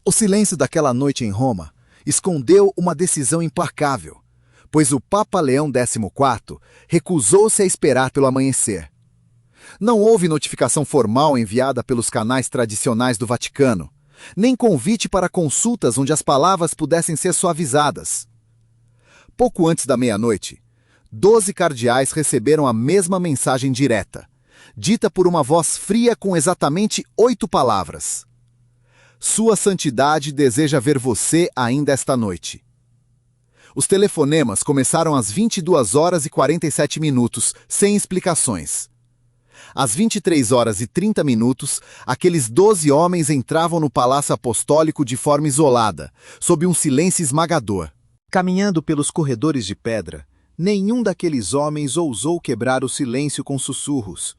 O silêncio daquela noite em Roma escondeu uma decisão implacável, pois o Papa Leão XIV recusou-se a esperar pelo amanhecer. Não houve notificação formal enviada pelos canais tradicionais do Vaticano, nem convite para consultas onde as palavras pudessem ser suavizadas. Pouco antes da meia-noite, 12 cardeais receberam a mesma mensagem direta, dita por uma voz fria com exatamente 8 palavras. Sua Santidade deseja ver você ainda esta noite. Os telefonemas começaram às 22 horas e 47 minutos, sem explicações. Às 23 horas e 30 minutos, aqueles 12 homens entravam no Palácio Apostólico de forma isolada, sob um silêncio esmagador. Caminhando pelos corredores de pedra, nenhum daqueles homens ousou quebrar o silêncio com sussurros.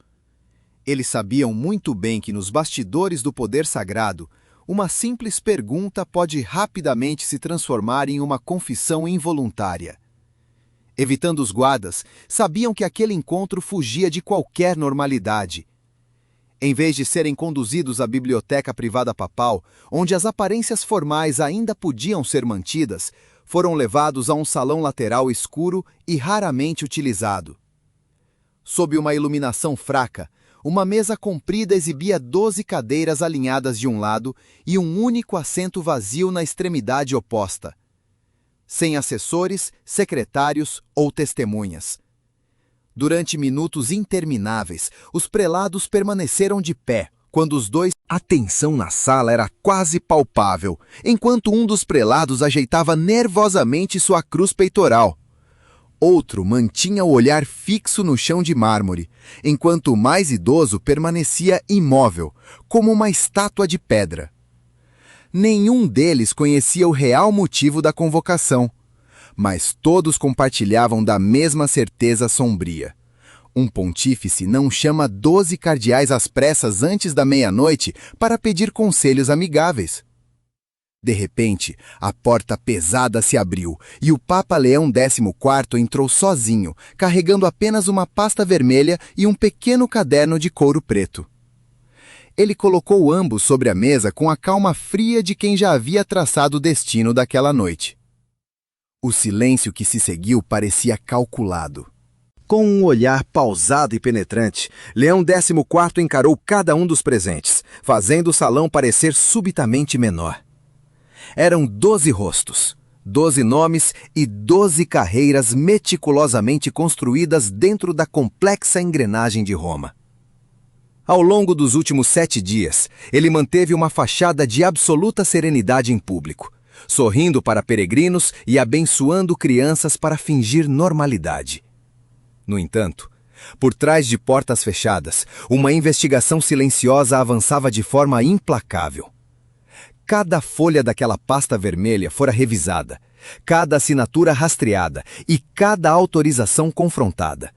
Eles sabiam muito bem que nos bastidores do poder sagrado, uma simples pergunta pode rapidamente se transformar em uma confissão involuntária. Evitando os guardas, sabiam que aquele encontro fugia de qualquer normalidade. Em vez de serem conduzidos à biblioteca privada papal, onde as aparências formais ainda podiam ser mantidas, foram levados a um salão lateral escuro e raramente utilizado. Sob uma iluminação fraca, uma mesa comprida exibia 12 cadeiras alinhadas de um lado e um único assento vazio na extremidade oposta. Sem assessores, secretários ou testemunhas. Durante minutos intermináveis, os prelados permaneceram de pé, quando os dois... A tensão na sala era quase palpável, enquanto um dos prelados ajeitava nervosamente sua cruz peitoral. Outro mantinha o olhar fixo no chão de mármore, enquanto o mais idoso permanecia imóvel, como uma estátua de pedra. Nenhum deles conhecia o real motivo da convocação, mas todos compartilhavam da mesma certeza sombria. Um pontífice não chama 12 cardeais às pressas antes da meia-noite para pedir conselhos amigáveis. De repente, a porta pesada se abriu e o Papa Leão XIV entrou sozinho, carregando apenas uma pasta vermelha e um pequeno caderno de couro preto. Ele colocou ambos sobre a mesa com a calma fria de quem já havia traçado o destino daquela noite. O silêncio que se seguiu parecia calculado. Com um olhar pausado e penetrante, Leão XIV encarou cada um dos presentes, fazendo o salão parecer subitamente menor. Eram 12 rostos, 12 nomes e 12 carreiras meticulosamente construídas dentro da complexa engrenagem de Roma. Ao longo dos últimos 7 dias, ele manteve uma fachada de absoluta serenidade em público, sorrindo para peregrinos e abençoando crianças para fingir normalidade. No entanto, por trás de portas fechadas, uma investigação silenciosa avançava de forma implacável. Cada folha daquela pasta vermelha fora revisada, cada assinatura rastreada e cada autorização confrontada.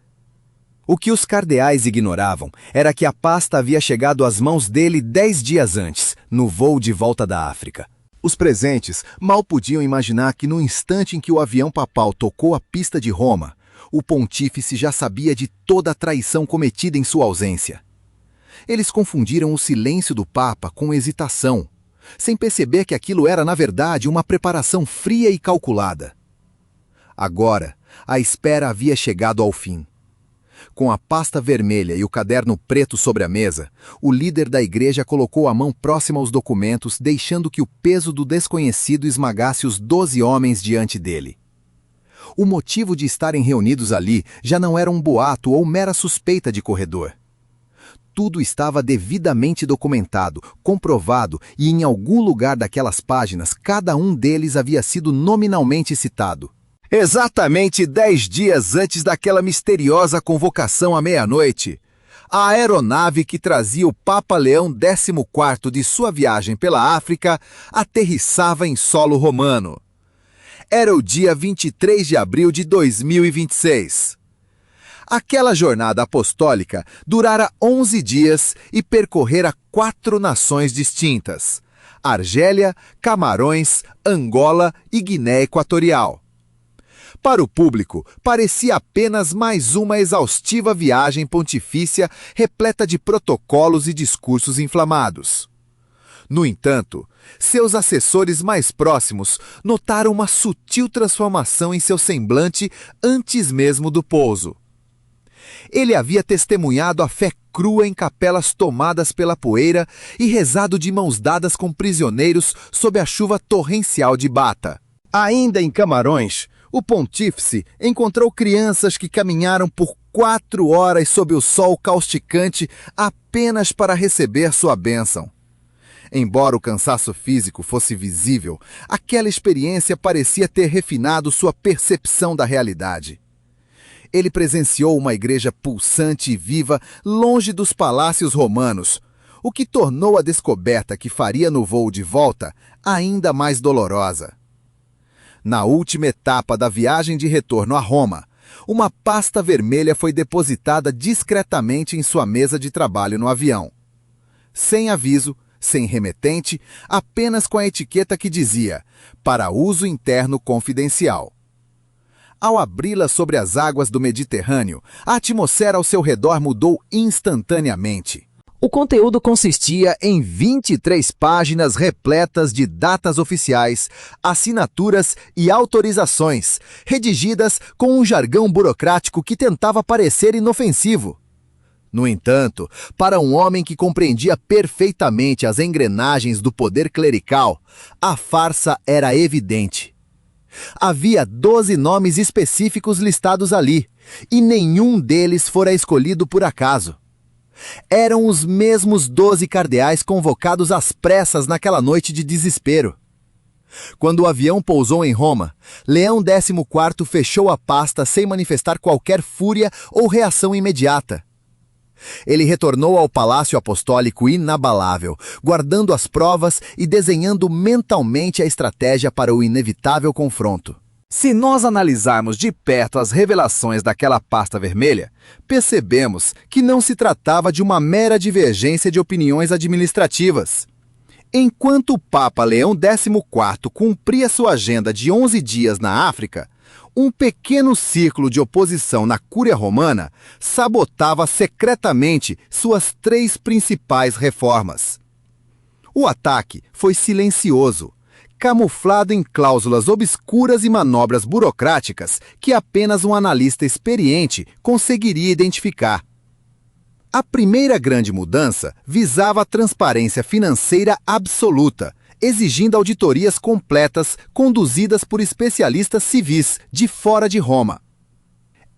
O que os cardeais ignoravam era que a pasta havia chegado às mãos dele 10 dias antes, no voo de volta da África. Os presentes mal podiam imaginar que no instante em que o avião papal tocou a pista de Roma, o pontífice já sabia de toda a traição cometida em sua ausência. Eles confundiram o silêncio do Papa com hesitação, sem perceber que aquilo era, na verdade, uma preparação fria e calculada. Agora, a espera havia chegado ao fim. Com a pasta vermelha e o caderno preto sobre a mesa, o líder da igreja colocou a mão próxima aos documentos, deixando que o peso do desconhecido esmagasse os 12 homens diante dele. O motivo de estarem reunidos ali já não era um boato ou mera suspeita de corredor. Tudo estava devidamente documentado, comprovado e em algum lugar daquelas páginas cada um deles havia sido nominalmente citado. Exatamente 10 dias antes daquela misteriosa convocação à meia-noite, a aeronave que trazia o Papa Leão XIV de sua viagem pela África aterrissava em solo romano. Era o dia 23 de abril de 2026. Aquela jornada apostólica durara 11 dias e percorrera 4 nações distintas: Argélia, Camarões, Angola e Guiné Equatorial. Para o público, parecia apenas mais uma exaustiva viagem pontifícia repleta de protocolos e discursos inflamados. No entanto, seus assessores mais próximos notaram uma sutil transformação em seu semblante antes mesmo do pouso. Ele havia testemunhado a fé crua em capelas tomadas pela poeira e rezado de mãos dadas com prisioneiros sob a chuva torrencial de Bata. Ainda em Camarões, o pontífice encontrou crianças que caminharam por 4 horas sob o sol causticante apenas para receber sua bênção. Embora o cansaço físico fosse visível, aquela experiência parecia ter refinado sua percepção da realidade. Ele presenciou uma igreja pulsante e viva longe dos palácios romanos, o que tornou a descoberta que faria no voo de volta ainda mais dolorosa. Na última etapa da viagem de retorno a Roma, uma pasta vermelha foi depositada discretamente em sua mesa de trabalho no avião. Sem aviso, sem remetente, apenas com a etiqueta que dizia «Para uso interno confidencial». Ao abri-la sobre as águas do Mediterrâneo, a atmosfera ao seu redor mudou instantaneamente. O conteúdo consistia em 23 páginas repletas de datas oficiais, assinaturas e autorizações, redigidas com um jargão burocrático que tentava parecer inofensivo. No entanto, para um homem que compreendia perfeitamente as engrenagens do poder clerical, a farsa era evidente. Havia 12 nomes específicos listados ali, e nenhum deles fora escolhido por acaso. Eram os mesmos 12 cardeais convocados às pressas naquela noite de desespero. Quando o avião pousou em Roma, Leão XIV fechou a pasta sem manifestar qualquer fúria ou reação imediata. Ele retornou ao Palácio Apostólico inabalável, guardando as provas e desenhando mentalmente a estratégia para o inevitável confronto. Se nós analisarmos de perto as revelações daquela pasta vermelha, percebemos que não se tratava de uma mera divergência de opiniões administrativas. Enquanto o Papa Leão XIV cumpria sua agenda de 11 dias na África, um pequeno círculo de oposição na Cúria Romana sabotava secretamente suas 3 principais reformas. O ataque foi silencioso, camuflado em cláusulas obscuras e manobras burocráticas que apenas um analista experiente conseguiria identificar. A primeira grande mudança visava a transparência financeira absoluta, exigindo auditorias completas conduzidas por especialistas civis de fora de Roma.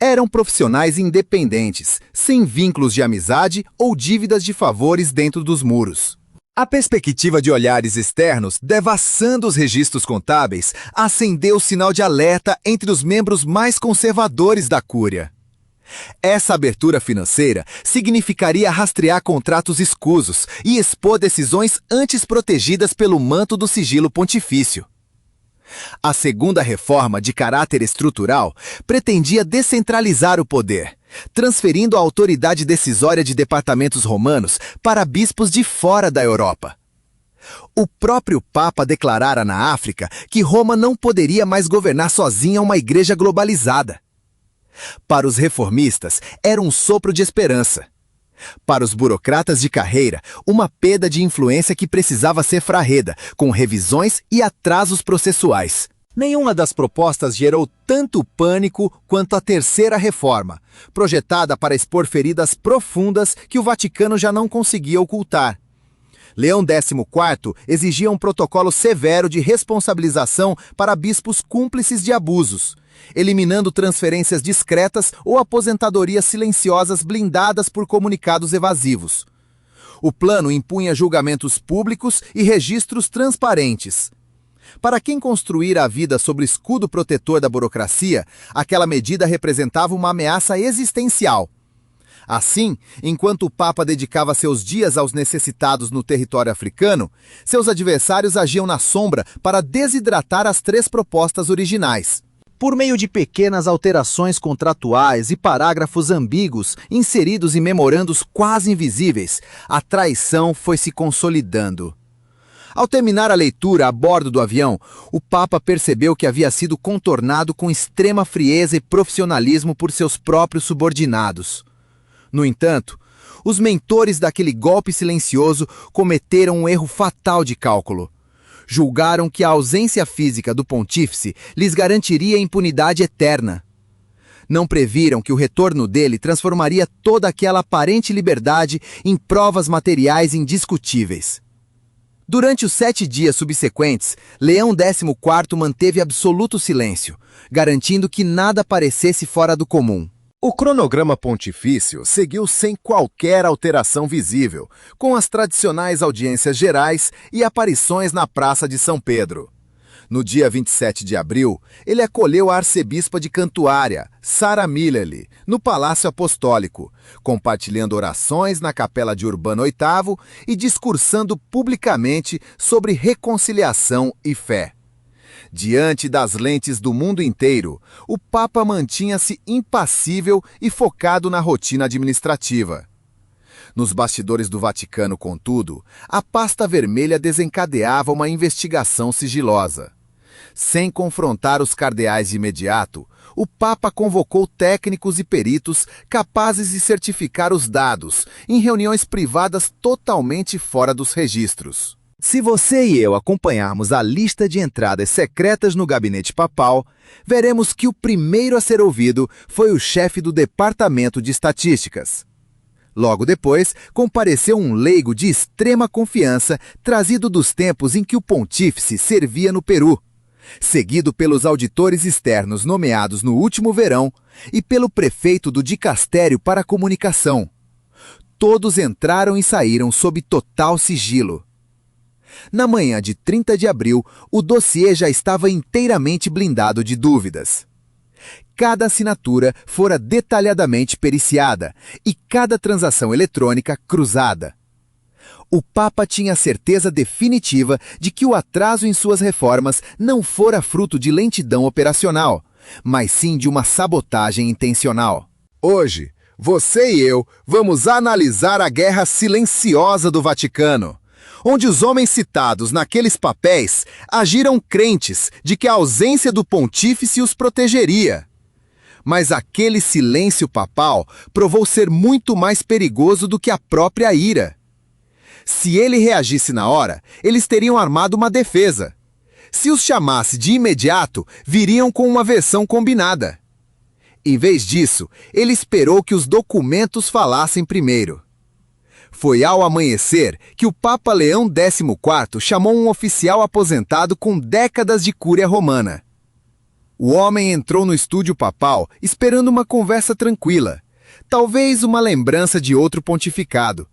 Eram profissionais independentes, sem vínculos de amizade ou dívidas de favores dentro dos muros. A perspectiva de olhares externos, devassando os registros contábeis, acendeu o sinal de alerta entre os membros mais conservadores da Cúria. Essa abertura financeira significaria rastrear contratos escusos e expor decisões antes protegidas pelo manto do sigilo pontifício. A segunda reforma, de caráter estrutural, pretendia descentralizar o poder, transferindo a autoridade decisória de departamentos romanos para bispos de fora da Europa. O próprio Papa declarara na África que Roma não poderia mais governar sozinha uma igreja globalizada. Para os reformistas, era um sopro de esperança. Para os burocratas de carreira, uma perda de influência que precisava ser varrida, com revisões e atrasos processuais. Nenhuma das propostas gerou tanto pânico quanto a terceira reforma, projetada para expor feridas profundas que o Vaticano já não conseguia ocultar. Leão XIV exigia um protocolo severo de responsabilização para bispos cúmplices de abusos, eliminando transferências discretas ou aposentadorias silenciosas blindadas por comunicados evasivos. O plano impunha julgamentos públicos e registros transparentes. Para quem construíra a vida sob o escudo protetor da burocracia, aquela medida representava uma ameaça existencial. Assim, enquanto o Papa dedicava seus dias aos necessitados no território africano, seus adversários agiam na sombra para desidratar as 3 propostas originais. Por meio de pequenas alterações contratuais e parágrafos ambíguos inseridos em memorandos quase invisíveis, a traição foi se consolidando. Ao terminar a leitura a bordo do avião, o Papa percebeu que havia sido contornado com extrema frieza e profissionalismo por seus próprios subordinados. No entanto, os mentores daquele golpe silencioso cometeram um erro fatal de cálculo. Julgaram que a ausência física do pontífice lhes garantiria impunidade eterna. Não previram que o retorno dele transformaria toda aquela aparente liberdade em provas materiais indiscutíveis. Durante os 7 dias subsequentes, Leão XIV manteve absoluto silêncio, garantindo que nada parecesse fora do comum. O cronograma pontifício seguiu sem qualquer alteração visível, com as tradicionais audiências gerais e aparições na Praça de São Pedro. No dia 27 de abril, ele acolheu a arcebispa de Cantuária, Sara Milleley, no Palácio Apostólico, compartilhando orações na Capela de Urbano VIII e discursando publicamente sobre reconciliação e fé. Diante das lentes do mundo inteiro, o Papa mantinha-se impassível e focado na rotina administrativa. Nos bastidores do Vaticano, contudo, a pasta vermelha desencadeava uma investigação sigilosa. Sem confrontar os cardeais de imediato, o Papa convocou técnicos e peritos capazes de certificar os dados em reuniões privadas totalmente fora dos registros. Se você e eu acompanharmos a lista de entradas secretas no gabinete papal, veremos que o primeiro a ser ouvido foi o chefe do Departamento de Estatísticas. Logo depois, compareceu um leigo de extrema confiança trazido dos tempos em que o pontífice servia no Peru, seguido pelos auditores externos nomeados no último verão e pelo prefeito do Dicastério para a Comunicação. Todos entraram e saíram sob total sigilo. Na manhã de 30 de abril, o dossiê já estava inteiramente blindado de dúvidas. Cada assinatura fora detalhadamente periciada e cada transação eletrônica cruzada. O Papa tinha certeza definitiva de que o atraso em suas reformas não fora fruto de lentidão operacional, mas sim de uma sabotagem intencional. Hoje, você e eu vamos analisar a guerra silenciosa do Vaticano, onde os homens citados naqueles papéis agiram crentes de que a ausência do pontífice os protegeria. Mas aquele silêncio papal provou ser muito mais perigoso do que a própria ira. Se ele reagisse na hora, eles teriam armado uma defesa. Se os chamasse de imediato, viriam com uma versão combinada. Em vez disso, ele esperou que os documentos falassem primeiro. Foi ao amanhecer que o Papa Leão XIV chamou um oficial aposentado com décadas de cúria romana. O homem entrou no estúdio papal esperando uma conversa tranquila, talvez uma lembrança de outro pontificado,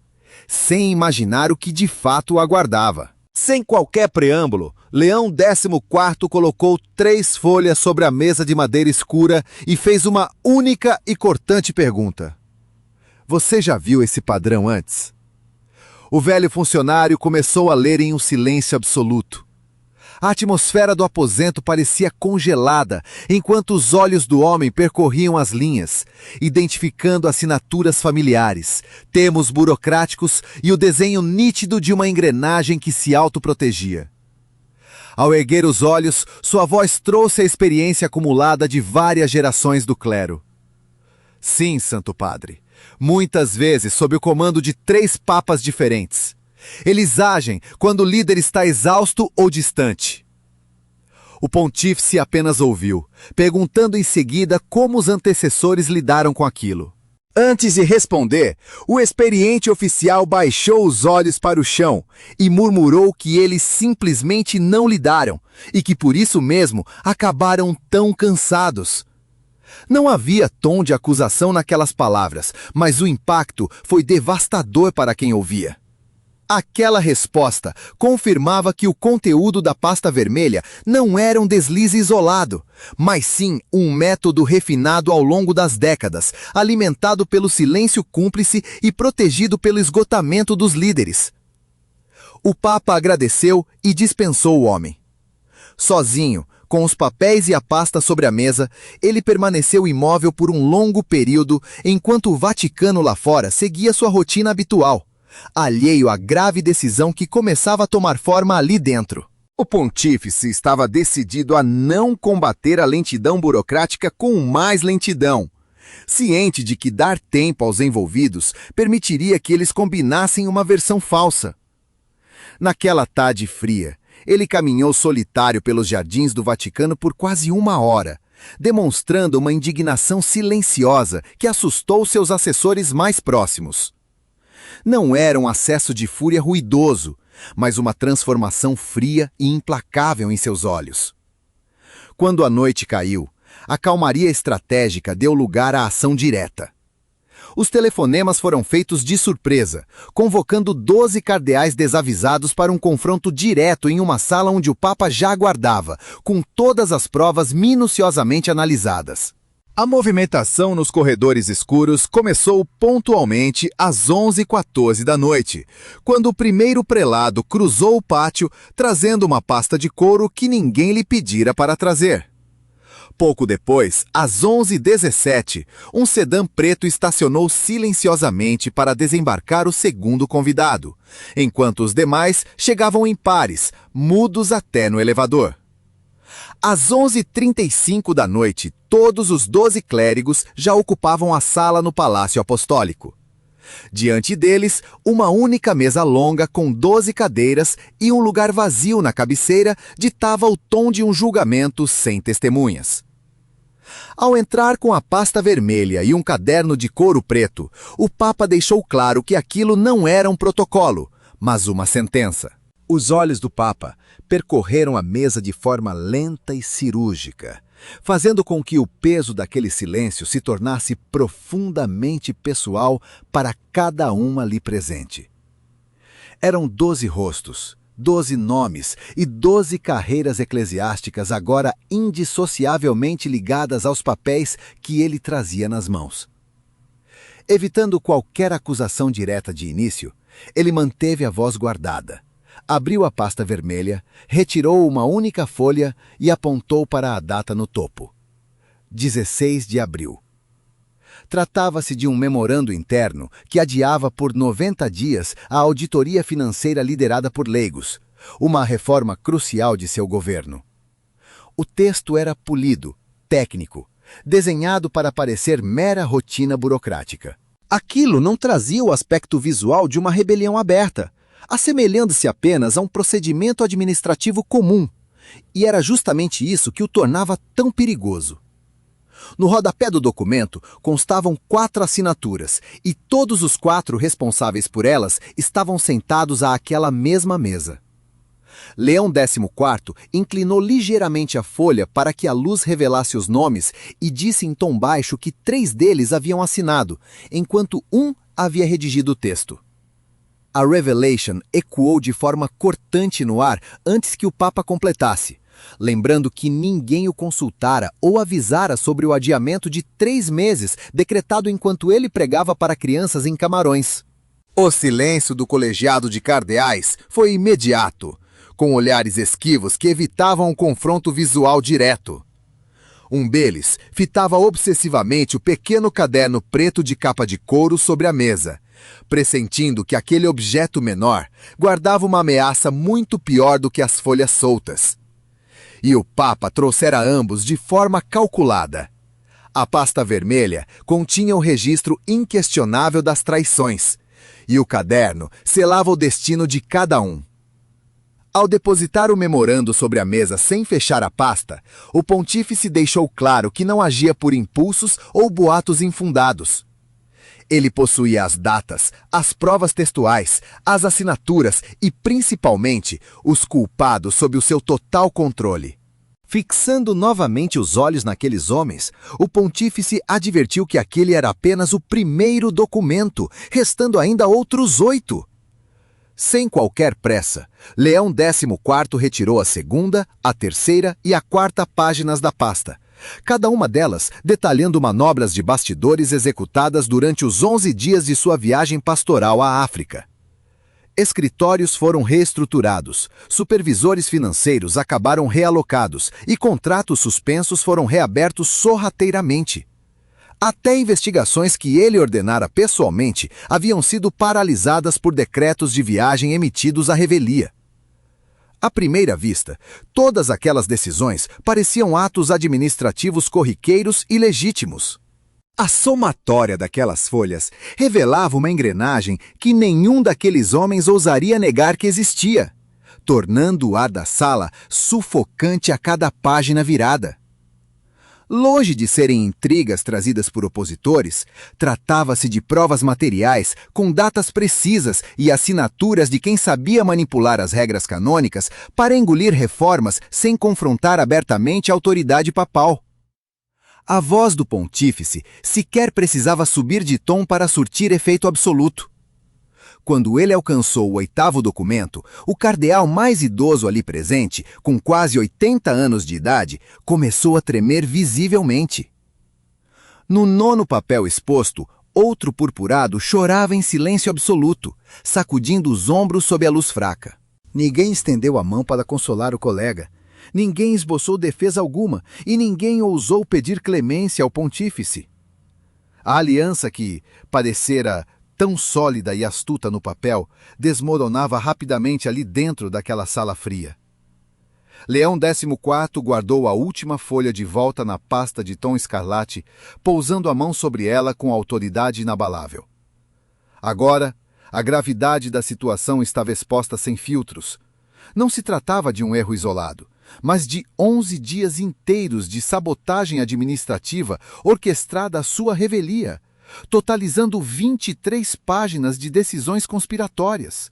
sem imaginar o que de fato o aguardava. Sem qualquer preâmbulo, Leão XIV colocou 3 folhas sobre a mesa de madeira escura e fez uma única e cortante pergunta. Você já viu esse padrão antes? O velho funcionário começou a ler em um silêncio absoluto. A atmosfera do aposento parecia congelada, enquanto os olhos do homem percorriam as linhas, identificando assinaturas familiares, termos burocráticos e o desenho nítido de uma engrenagem que se autoprotegia. Ao erguer os olhos, sua voz trouxe a experiência acumulada de várias gerações do clero. Sim, Santo Padre. Muitas vezes sob o comando de 3 papas diferentes. Eles agem quando o líder está exausto ou distante. O pontífice apenas ouviu, perguntando em seguida como os antecessores lidaram com aquilo. Antes de responder, o experiente oficial baixou os olhos para o chão e murmurou que eles simplesmente não lidaram e que por isso mesmo acabaram tão cansados. Não havia tom de acusação naquelas palavras, mas o impacto foi devastador para quem ouvia. Aquela resposta confirmava que o conteúdo da pasta vermelha não era um deslize isolado, mas sim um método refinado ao longo das décadas, alimentado pelo silêncio cúmplice e protegido pelo esgotamento dos líderes. O Papa agradeceu e dispensou o homem. Sozinho, com os papéis e a pasta sobre a mesa, ele permaneceu imóvel por um longo período enquanto o Vaticano lá fora seguia sua rotina habitual, alheio à grave decisão que começava a tomar forma ali dentro. O pontífice estava decidido a não combater a lentidão burocrática com mais lentidão, ciente de que dar tempo aos envolvidos permitiria que eles combinassem uma versão falsa. Naquela tarde fria, ele caminhou solitário pelos jardins do Vaticano por quase 1 hora, demonstrando uma indignação silenciosa que assustou seus assessores mais próximos. Não era um acesso de fúria ruidoso, mas uma transformação fria e implacável em seus olhos. Quando a noite caiu, a calmaria estratégica deu lugar à ação direta. Os telefonemas foram feitos de surpresa, convocando 12 cardeais desavisados para um confronto direto em uma sala onde o Papa já aguardava, com todas as provas minuciosamente analisadas. A movimentação nos corredores escuros começou pontualmente às 11h14 da noite, quando o primeiro prelado cruzou o pátio trazendo uma pasta de couro que ninguém lhe pedira para trazer. Pouco depois, às 11h17, um sedã preto estacionou silenciosamente para desembarcar o segundo convidado, enquanto os demais chegavam em pares, mudos até no elevador. Às 11h35 da noite, todos os 12 clérigos já ocupavam a sala no Palácio Apostólico. Diante deles, uma única mesa longa com 12 cadeiras e um lugar vazio na cabeceira ditava o tom de um julgamento sem testemunhas. Ao entrar com a pasta vermelha e um caderno de couro preto, o Papa deixou claro que aquilo não era um protocolo, mas uma sentença. Os olhos do Papa percorreram a mesa de forma lenta e cirúrgica, fazendo com que o peso daquele silêncio se tornasse profundamente pessoal para cada um ali presente. Eram 12 rostos, 12 nomes e 12 carreiras eclesiásticas agora indissociavelmente ligadas aos papéis que ele trazia nas mãos. Evitando qualquer acusação direta de início, ele manteve a voz guardada. Abriu a pasta vermelha, retirou uma única folha e apontou para a data no topo. 16 de abril. Tratava-se de um memorando interno que adiava por 90 dias a auditoria financeira liderada por leigos, uma reforma crucial de seu governo. O texto era polido, técnico, desenhado para parecer mera rotina burocrática. Aquilo não trazia o aspecto visual de uma rebelião aberta, assemelhando-se apenas a um procedimento administrativo comum, e era justamente isso que o tornava tão perigoso. No rodapé do documento constavam 4 assinaturas, e todos os 4 responsáveis por elas estavam sentados àquela mesma mesa. Leão XIV inclinou ligeiramente a folha para que a luz revelasse os nomes e disse em tom baixo que 3 deles haviam assinado, enquanto um havia redigido o texto. A Revelation ecoou de forma cortante no ar antes que o Papa completasse, lembrando que ninguém o consultara ou avisara sobre o adiamento de 3 meses decretado enquanto ele pregava para crianças em Camarões. O silêncio do colegiado de cardeais foi imediato, com olhares esquivos que evitavam um confronto visual direto. Um deles fitava obsessivamente o pequeno caderno preto de capa de couro sobre a mesa, pressentindo que aquele objeto menor guardava uma ameaça muito pior do que as folhas soltas. E o Papa trouxera ambos de forma calculada. A pasta vermelha continha o registro inquestionável das traições, e o caderno selava o destino de cada um. Ao depositar o memorando sobre a mesa sem fechar a pasta, o pontífice deixou claro que não agia por impulsos ou boatos infundados. Ele possuía as datas, as provas textuais, as assinaturas e, principalmente, os culpados sob o seu total controle. Fixando novamente os olhos naqueles homens, o pontífice advertiu que aquele era apenas o primeiro documento, restando ainda outros 8. Sem qualquer pressa, Leão XIV retirou a segunda, a terceira e a quarta páginas da pasta, cada uma delas detalhando manobras de bastidores executadas durante os 11 dias de sua viagem pastoral à África. Escritórios foram reestruturados, supervisores financeiros acabaram realocados e contratos suspensos foram reabertos sorrateiramente. Até investigações que ele ordenara pessoalmente haviam sido paralisadas por decretos de viagem emitidos à revelia. À primeira vista, todas aquelas decisões pareciam atos administrativos corriqueiros e legítimos. A somatória daquelas folhas revelava uma engrenagem que nenhum daqueles homens ousaria negar que existia, tornando o ar da sala sufocante a cada página virada. Longe de serem intrigas trazidas por opositores, tratava-se de provas materiais com datas precisas e assinaturas de quem sabia manipular as regras canônicas para engolir reformas sem confrontar abertamente a autoridade papal. A voz do pontífice sequer precisava subir de tom para surtir efeito absoluto. Quando ele alcançou o 8º documento, o cardeal mais idoso ali presente, com quase 80 anos de idade, começou a tremer visivelmente. No 9º papel exposto, outro purpurado chorava em silêncio absoluto, sacudindo os ombros sob a luz fraca. Ninguém estendeu a mão para consolar o colega. Ninguém esboçou defesa alguma e ninguém ousou pedir clemência ao pontífice. A aliança que parecera tão sólida e astuta no papel, desmoronava rapidamente ali dentro daquela sala fria. Leão XIV guardou a última folha de volta na pasta de tom escarlate, pousando a mão sobre ela com autoridade inabalável. Agora, a gravidade da situação estava exposta sem filtros. Não se tratava de um erro isolado, mas de 11 dias inteiros de sabotagem administrativa orquestrada à sua revelia, totalizando 23 páginas de decisões conspiratórias.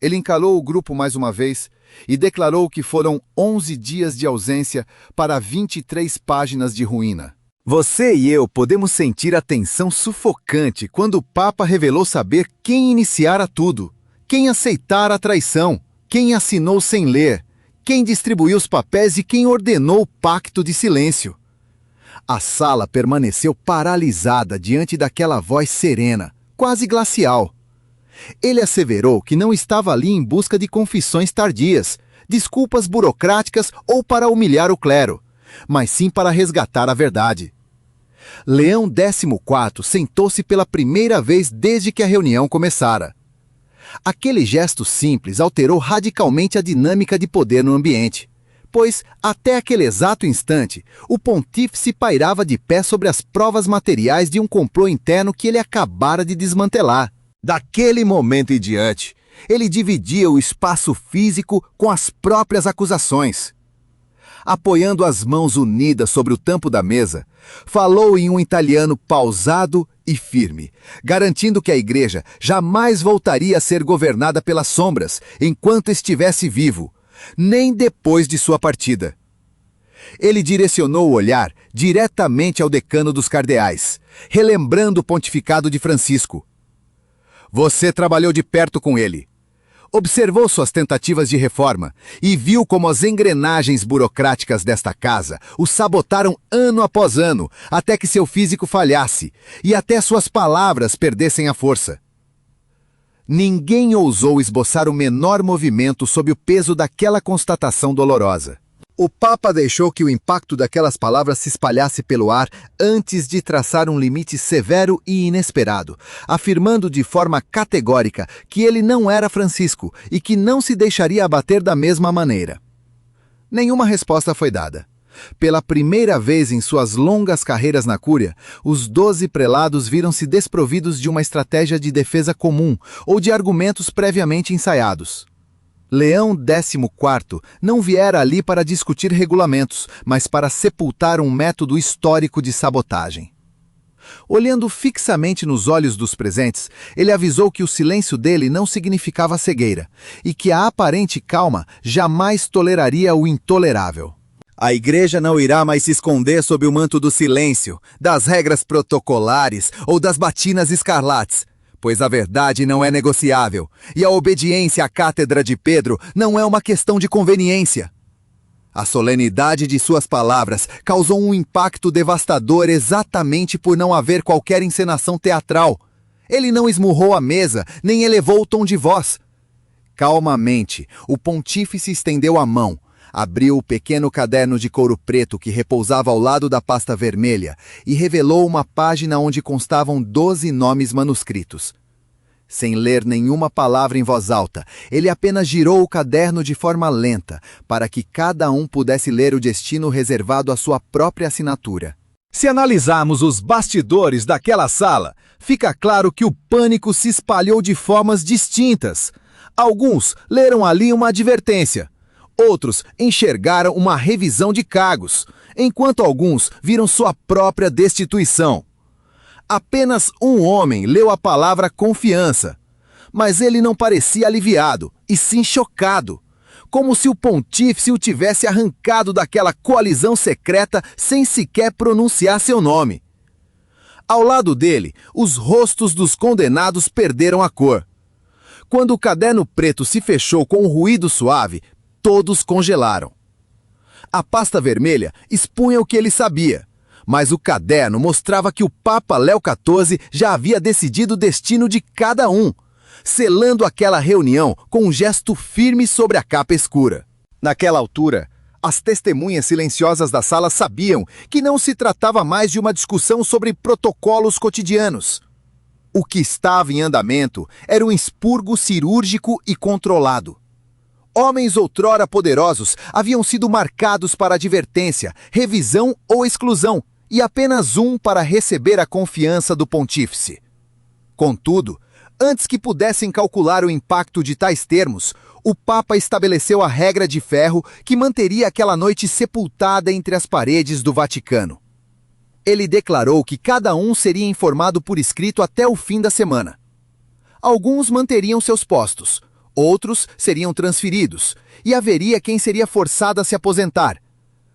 Ele encalou o grupo mais uma vez e declarou que foram 11 dias de ausência para 23 páginas de ruína. Você e eu podemos sentir a tensão sufocante quando o Papa revelou saber quem iniciara tudo, quem aceitara a traição, quem assinou sem ler, quem distribuiu os papéis e quem ordenou o pacto de silêncio. A sala permaneceu paralisada diante daquela voz serena, quase glacial. Ele asseverou que não estava ali em busca de confissões tardias, desculpas burocráticas ou para humilhar o clero, mas sim para resgatar a verdade. Leão XIV sentou-se pela primeira vez desde que a reunião começara. Aquele gesto simples alterou radicalmente a dinâmica de poder no ambiente, pois, até aquele exato instante, o pontífice pairava de pé sobre as provas materiais de um complô interno que ele acabara de desmantelar. Daquele momento em diante, ele dividia o espaço físico com as próprias acusações. Apoiando as mãos unidas sobre o tampo da mesa, falou em um italiano pausado e firme, garantindo que a igreja jamais voltaria a ser governada pelas sombras enquanto estivesse vivo, nem depois de sua partida. Ele direcionou o olhar diretamente ao decano dos cardeais, relembrando o pontificado de Francisco. Você trabalhou de perto com ele. Observou suas tentativas de reforma e viu como as engrenagens burocráticas desta casa o sabotaram ano após ano, até que seu físico falhasse e até suas palavras perdessem a força. Ninguém ousou esboçar o menor movimento sob o peso daquela constatação dolorosa. O Papa deixou que o impacto daquelas palavras se espalhasse pelo ar antes de traçar um limite severo e inesperado, afirmando de forma categórica que ele não era Francisco e que não se deixaria abater da mesma maneira. Nenhuma resposta foi dada. Pela primeira vez em suas longas carreiras na Cúria, os 12 prelados viram-se desprovidos de uma estratégia de defesa comum ou de argumentos previamente ensaiados. Leão XIV não viera ali para discutir regulamentos, mas para sepultar um método histórico de sabotagem. Olhando fixamente nos olhos dos presentes, ele avisou que o silêncio dele não significava cegueira e que a aparente calma jamais toleraria o intolerável. A igreja não irá mais se esconder sob o manto do silêncio, das regras protocolares ou das batinas escarlates, pois a verdade não é negociável e a obediência à cátedra de Pedro não é uma questão de conveniência. A solenidade de suas palavras causou um impacto devastador exatamente por não haver qualquer encenação teatral. Ele não esmurrou a mesa, nem elevou o tom de voz. Calmamente, o pontífice estendeu a mão, abriu o pequeno caderno de couro preto que repousava ao lado da pasta vermelha e revelou uma página onde constavam 12 nomes manuscritos. Sem ler nenhuma palavra em voz alta, ele apenas girou o caderno de forma lenta, para que cada um pudesse ler o destino reservado à sua própria assinatura. Se analisarmos os bastidores daquela sala, fica claro que o pânico se espalhou de formas distintas. Alguns leram ali uma advertência. Outros enxergaram uma revisão de cargos, enquanto alguns viram sua própria destituição. Apenas um homem leu a palavra confiança, mas ele não parecia aliviado, e sim chocado, como se o pontífice o tivesse arrancado daquela coalizão secreta sem sequer pronunciar seu nome. Ao lado dele, os rostos dos condenados perderam a cor. Quando o caderno preto se fechou com um ruído suave, todos congelaram. A pasta vermelha expunha o que ele sabia, mas o caderno mostrava que o Papa Léo XIV já havia decidido o destino de cada um, selando aquela reunião com um gesto firme sobre a capa escura. Naquela altura, as testemunhas silenciosas da sala sabiam que não se tratava mais de uma discussão sobre protocolos cotidianos. O que estava em andamento era um expurgo cirúrgico e controlado. Homens outrora poderosos haviam sido marcados para advertência, revisão ou exclusão, e apenas um para receber a confiança do pontífice. Contudo, antes que pudessem calcular o impacto de tais termos, o Papa estabeleceu a regra de ferro que manteria aquela noite sepultada entre as paredes do Vaticano. Ele declarou que cada um seria informado por escrito até o fim da semana. Alguns manteriam seus postos, outros seriam transferidos, e haveria quem seria forçado a se aposentar.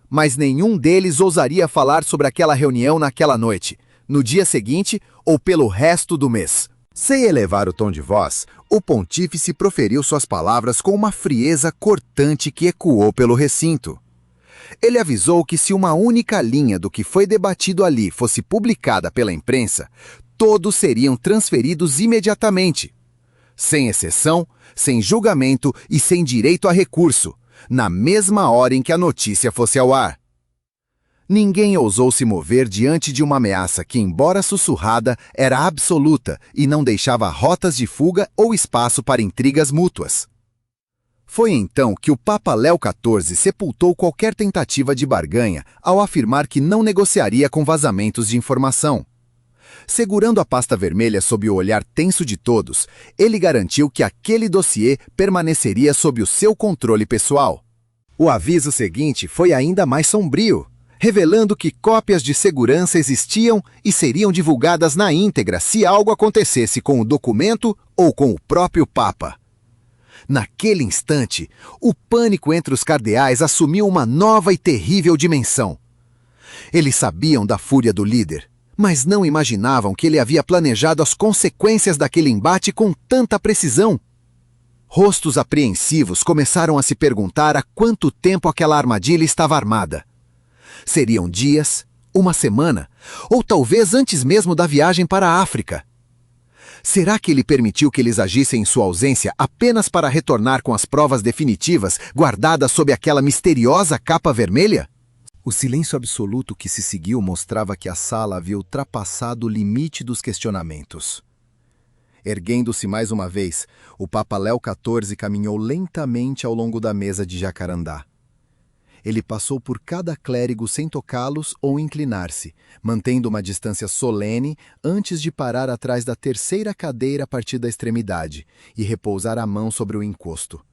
Mas nenhum deles ousaria falar sobre aquela reunião naquela noite, no dia seguinte ou pelo resto do mês. Sem elevar o tom de voz, o pontífice proferiu suas palavras com uma frieza cortante que ecoou pelo recinto. Ele avisou que se uma única linha do que foi debatido ali fosse publicada pela imprensa, todos seriam transferidos imediatamente, sem exceção, sem julgamento e sem direito a recurso, na mesma hora em que a notícia fosse ao ar. Ninguém ousou se mover diante de uma ameaça que, embora sussurrada, era absoluta e não deixava rotas de fuga ou espaço para intrigas mútuas. Foi então que o Papa Léo XIV sepultou qualquer tentativa de barganha ao afirmar que não negociaria com vazamentos de informação. Segurando a pasta vermelha sob o olhar tenso de todos, ele garantiu que aquele dossiê permaneceria sob o seu controle pessoal. O aviso seguinte foi ainda mais sombrio, revelando que cópias de segurança existiam e seriam divulgadas na íntegra se algo acontecesse com o documento ou com o próprio Papa. Naquele instante, o pânico entre os cardeais assumiu uma nova e terrível dimensão. Eles sabiam da fúria do líder, mas não imaginavam que ele havia planejado as consequências daquele embate com tanta precisão. Rostos apreensivos começaram a se perguntar há quanto tempo aquela armadilha estava armada. Seriam dias, uma semana, ou talvez antes mesmo da viagem para a África. Será que ele permitiu que eles agissem em sua ausência apenas para retornar com as provas definitivas guardadas sob aquela misteriosa capa vermelha? O silêncio absoluto que se seguiu mostrava que a sala havia ultrapassado o limite dos questionamentos. Erguendo-se mais uma vez, o Papa Léo XIV caminhou lentamente ao longo da mesa de jacarandá. Ele passou por cada clérigo sem tocá-los ou inclinar-se, mantendo uma distância solene antes de parar atrás da terceira cadeira a partir da extremidade e repousar a mão sobre o encosto.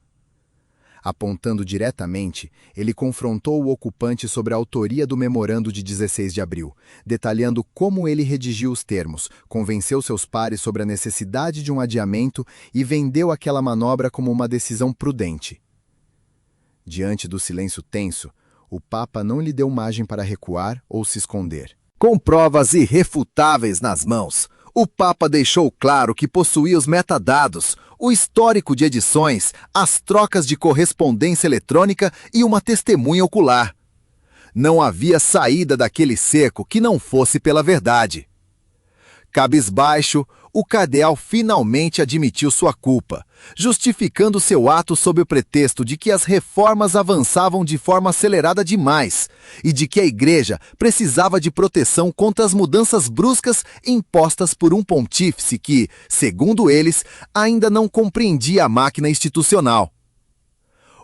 Apontando diretamente, ele confrontou o ocupante sobre a autoria do memorando de 16 de abril, detalhando como ele redigiu os termos, convenceu seus pares sobre a necessidade de um adiamento e vendeu aquela manobra como uma decisão prudente. Diante do silêncio tenso, o Papa não lhe deu margem para recuar ou se esconder. Com provas irrefutáveis nas mãos, o Papa deixou claro que possuía os metadados, o histórico de edições, as trocas de correspondência eletrônica e uma testemunha ocular. Não havia saída daquele cerco que não fosse pela verdade. Cabisbaixo, o cardeal finalmente admitiu sua culpa, justificando seu ato sob o pretexto de que as reformas avançavam de forma acelerada demais e de que a Igreja precisava de proteção contra as mudanças bruscas impostas por um pontífice que, segundo eles, ainda não compreendia a máquina institucional.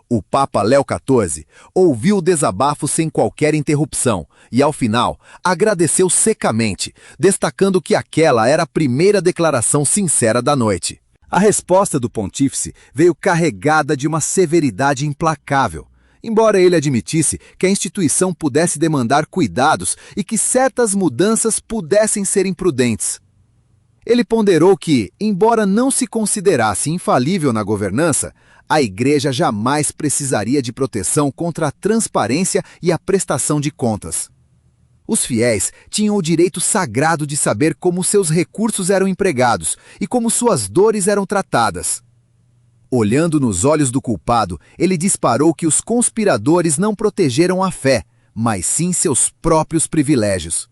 O Papa Léo XIV ouviu o desabafo sem qualquer interrupção e, ao final, agradeceu secamente, destacando que aquela era a primeira declaração sincera da noite. A resposta do pontífice veio carregada de uma severidade implacável, embora ele admitisse que a instituição pudesse demandar cuidados e que certas mudanças pudessem ser imprudentes. Ele ponderou que, embora não se considerasse infalível na governança, a Igreja jamais precisaria de proteção contra a transparência e a prestação de contas. Os fiéis tinham o direito sagrado de saber como seus recursos eram empregados e como suas dores eram tratadas. Olhando nos olhos do culpado, ele disparou que os conspiradores não protegeram a fé, mas sim seus próprios privilégios.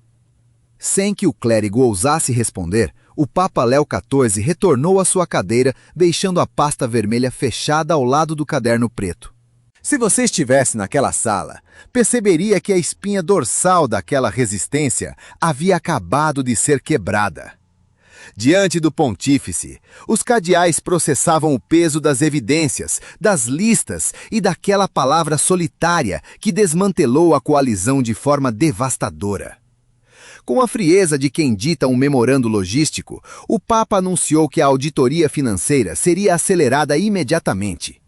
Sem que o clérigo ousasse responder, o Papa Léo XIV retornou à sua cadeira, deixando a pasta vermelha fechada ao lado do caderno preto. Se você estivesse naquela sala, perceberia que a espinha dorsal daquela resistência havia acabado de ser quebrada. Diante do pontífice, os cardeais processavam o peso das evidências, das listas e daquela palavra solitária que desmantelou a coalizão de forma devastadora. Com a frieza de quem dita um memorando logístico, o Papa anunciou que a auditoria financeira seria acelerada imediatamente.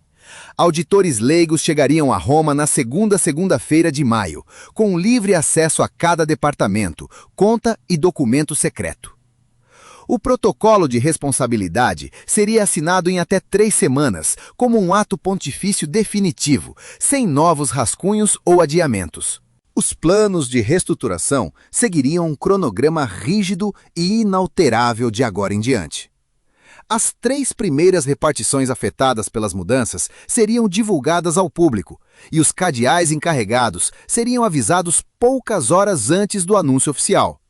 Auditores leigos chegariam a Roma na segunda-feira de maio, com livre acesso a cada departamento, conta e documento secreto. O protocolo de responsabilidade seria assinado em até 3 semanas, como um ato pontifício definitivo, sem novos rascunhos ou adiamentos. Os planos de reestruturação seguiriam um cronograma rígido e inalterável de agora em diante. As 3 primeiras repartições afetadas pelas mudanças seriam divulgadas ao público, e os cardeais encarregados seriam avisados poucas horas antes do anúncio oficial.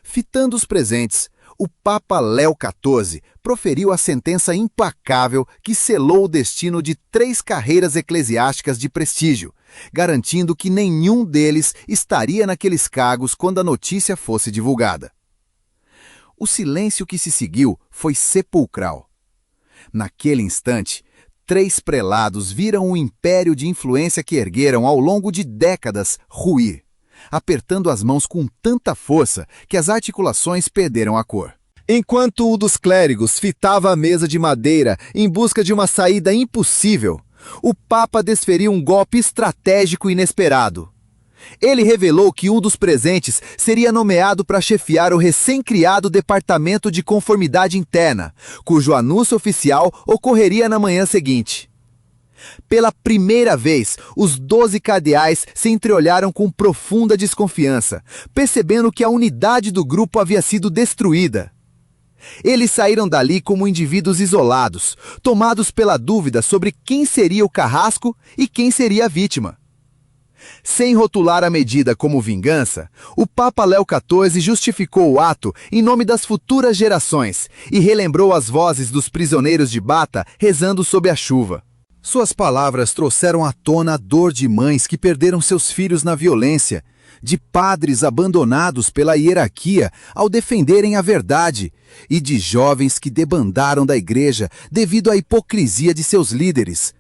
Fitando os presentes, o Papa Léo XIV proferiu a sentença implacável que selou o destino de 3 carreiras eclesiásticas de prestígio, garantindo que nenhum deles estaria naqueles cargos quando a notícia fosse divulgada. O silêncio que se seguiu foi sepulcral. Naquele instante, 3 prelados viram o império de influência que ergueram ao longo de décadas ruir, apertando as mãos com tanta força que as articulações perderam a cor. Enquanto o dos clérigos fitava a mesa de madeira em busca de uma saída impossível, o Papa desferiu um golpe estratégico inesperado. Ele revelou que um dos presentes seria nomeado para chefiar o recém-criado Departamento de Conformidade Interna, cujo anúncio oficial ocorreria na manhã seguinte. Pela primeira vez, os 12 cardeais se entreolharam com profunda desconfiança, percebendo que a unidade do grupo havia sido destruída. Eles saíram dali como indivíduos isolados, tomados pela dúvida sobre quem seria o carrasco e quem seria a vítima. Sem rotular a medida como vingança, o Papa Léo XIV justificou o ato em nome das futuras gerações e relembrou as vozes dos prisioneiros de Bata rezando sob a chuva. Suas palavras trouxeram à tona a dor de mães que perderam seus filhos na violência, de padres abandonados pela hierarquia ao defenderem a verdade e de jovens que debandaram da igreja devido à hipocrisia de seus líderes.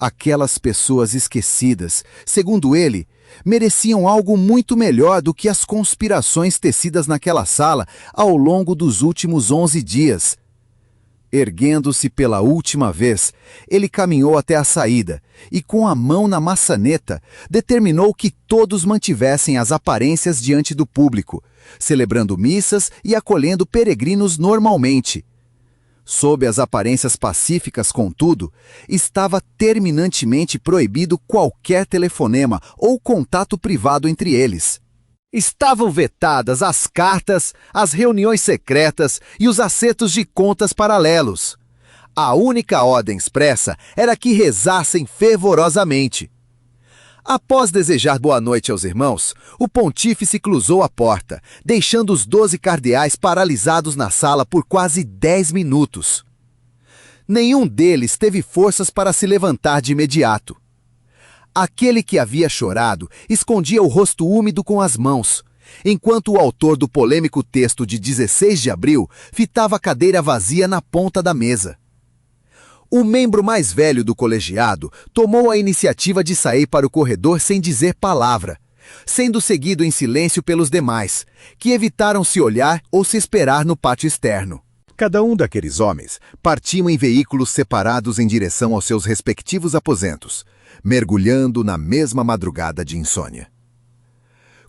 Aquelas pessoas esquecidas, segundo ele, mereciam algo muito melhor do que as conspirações tecidas naquela sala ao longo dos últimos 11 dias. Erguendo-se pela última vez, ele caminhou até a saída e, com a mão na maçaneta, determinou que todos mantivessem as aparências diante do público, celebrando missas e acolhendo peregrinos normalmente. Sob as aparências pacíficas, contudo, estava terminantemente proibido qualquer telefonema ou contato privado entre eles. Estavam vetadas as cartas, as reuniões secretas e os acertos de contas paralelos. A única ordem expressa era que rezassem fervorosamente. Após desejar boa noite aos irmãos, o pontífice cruzou a porta, deixando os 12 cardeais paralisados na sala por quase 10 minutos. Nenhum deles teve forças para se levantar de imediato. Aquele que havia chorado escondia o rosto úmido com as mãos, enquanto o autor do polêmico texto de 16 de abril fitava a cadeira vazia na ponta da mesa. O membro mais velho do colegiado tomou a iniciativa de sair para o corredor sem dizer palavra, sendo seguido em silêncio pelos demais, que evitaram se olhar ou se esperar no pátio externo. Cada um daqueles homens partiam em veículos separados em direção aos seus respectivos aposentos, mergulhando na mesma madrugada de insônia.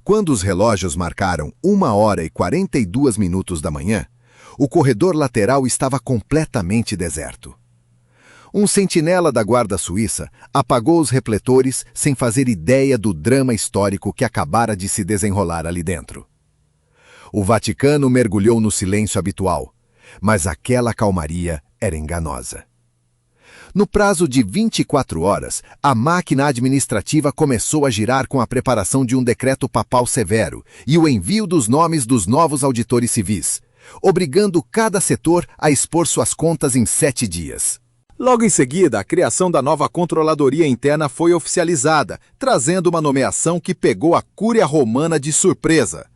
Quando os relógios marcaram 1h42 da manhã, o corredor lateral estava completamente deserto. Um sentinela da guarda suíça apagou os refletores sem fazer ideia do drama histórico que acabara de se desenrolar ali dentro. O Vaticano mergulhou no silêncio habitual, mas aquela calmaria era enganosa. No prazo de 24 horas, a máquina administrativa começou a girar com a preparação de um decreto papal severo e o envio dos nomes dos novos auditores civis, obrigando cada setor a expor suas contas em 7 dias. Logo em seguida, a criação da nova controladoria interna foi oficializada, trazendo uma nomeação que pegou a Cúria Romana de surpresa.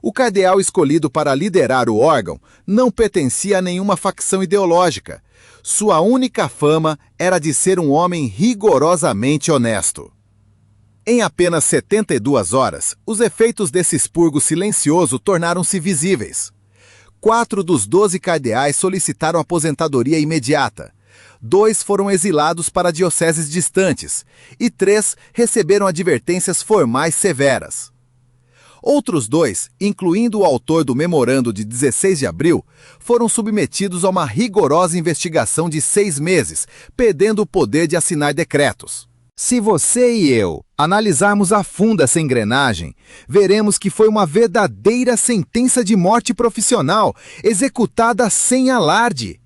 O cardeal escolhido para liderar o órgão não pertencia a nenhuma facção ideológica. Sua única fama era de ser um homem rigorosamente honesto. Em apenas 72 horas, os efeitos desse expurgo silencioso tornaram-se visíveis. 4 dos 12 cardeais solicitaram aposentadoria imediata. 2 foram exilados para dioceses distantes e 3 receberam advertências formais severas. Outros 2, incluindo o autor do memorando de 16 de abril, foram submetidos a uma rigorosa investigação de 6 meses, perdendo o poder de assinar decretos. Se você e eu analisarmos a fundo essa engrenagem, veremos que foi uma verdadeira sentença de morte profissional, executada sem alarde.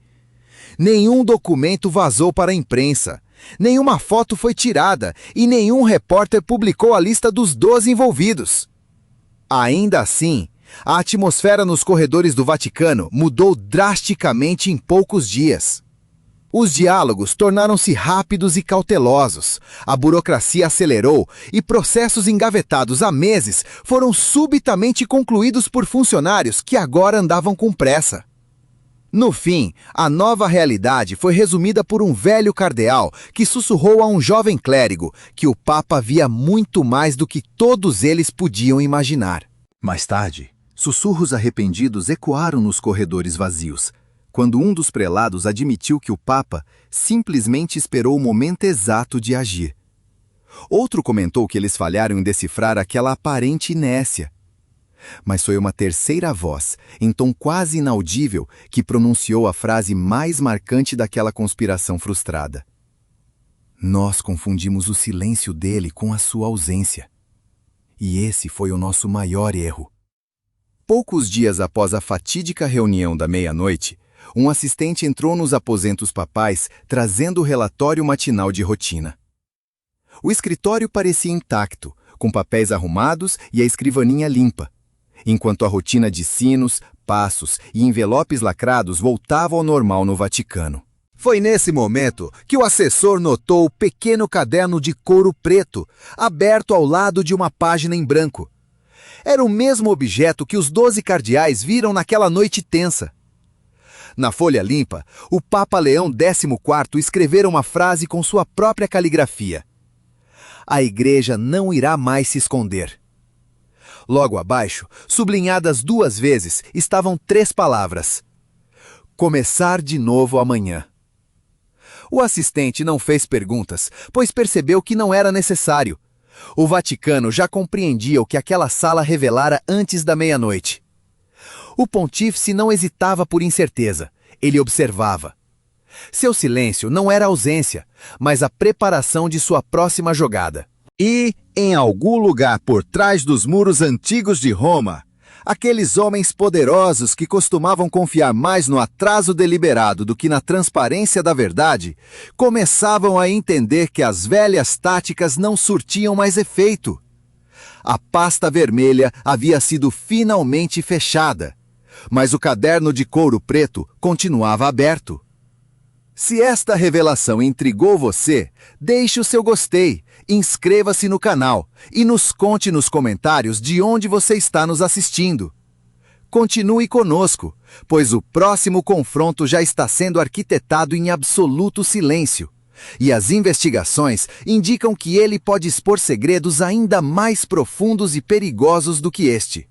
Nenhum documento vazou para a imprensa, nenhuma foto foi tirada e nenhum repórter publicou a lista dos 12 envolvidos. Ainda assim, a atmosfera nos corredores do Vaticano mudou drasticamente em poucos dias. Os diálogos tornaram-se rápidos e cautelosos, a burocracia acelerou e processos engavetados há meses foram subitamente concluídos por funcionários que agora andavam com pressa. No fim, a nova realidade foi resumida por um velho cardeal que sussurrou a um jovem clérigo que o Papa via muito mais do que todos eles podiam imaginar. Mais tarde, sussurros arrependidos ecoaram nos corredores vazios, quando um dos prelados admitiu que o Papa simplesmente esperou o momento exato de agir. Outro comentou que eles falharam em decifrar aquela aparente inércia. Mas foi uma terceira voz, em tom quase inaudível, que pronunciou a frase mais marcante daquela conspiração frustrada. Nós confundimos o silêncio dele com a sua ausência. E esse foi o nosso maior erro. Poucos dias após a fatídica reunião da meia-noite, um assistente entrou nos aposentos papais trazendo o relatório matinal de rotina. O escritório parecia intacto, com papéis arrumados e a escrivaninha limpa, enquanto a rotina de sinos, passos e envelopes lacrados voltava ao normal no Vaticano. Foi nesse momento que o assessor notou o pequeno caderno de couro preto, aberto ao lado de uma página em branco. Era o mesmo objeto que os 12 cardeais viram naquela noite tensa. Na folha limpa, o Papa Leão XIV escrevera uma frase com sua própria caligrafia. A Igreja não irá mais se esconder. Logo abaixo, sublinhadas 2 vezes, estavam 3 palavras. Começar de novo amanhã. O assistente não fez perguntas, pois percebeu que não era necessário. O Vaticano já compreendia o que aquela sala revelara antes da meia-noite. O pontífice não hesitava por incerteza, ele observava. Seu silêncio não era ausência, mas a preparação de sua próxima jogada. E, em algum lugar por trás dos muros antigos de Roma, aqueles homens poderosos que costumavam confiar mais no atraso deliberado do que na transparência da verdade, começavam a entender que as velhas táticas não surtiam mais efeito. A pasta vermelha havia sido finalmente fechada, mas o caderno de couro preto continuava aberto. Se esta revelação intrigou você, deixe o seu gostei, inscreva-se no canal e nos conte nos comentários de onde você está nos assistindo. Continue conosco, pois o próximo confronto já está sendo arquitetado em absoluto silêncio. E as investigações indicam que ele pode expor segredos ainda mais profundos e perigosos do que este.